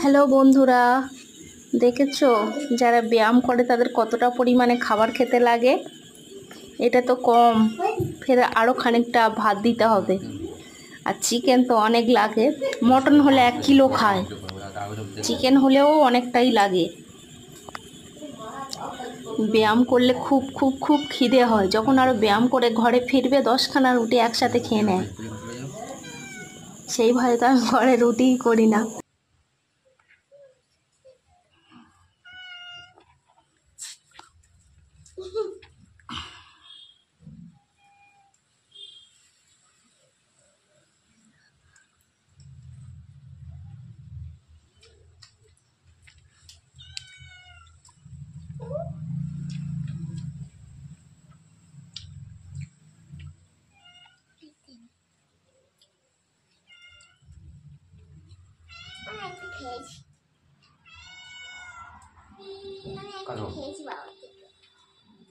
Hello বন্ধুরা, দেখেছো যারা ব্যায়াম করে তাদের কতটা পরিমাণে খাবার খেতে লাগে। এটা তো কম, ফের আরও খানিকটা ভাত দিতে হবে। আর চিকেন তো অনেক লাগে, মটন হলে 1 কিলো খায়, চিকেন হলেও অনেকটাই লাগে। ব্যায়াম করলে খুব খুব খুব খিদে হয়, যখন আরও ব্যায়াম করে ঘরে ফিরবে 10খানা রুটি একসাথে খেয়ে নেয়। সেই ভয়ে তো আমি ঘরে রুটিই করি না। খেয়েছি বাবা।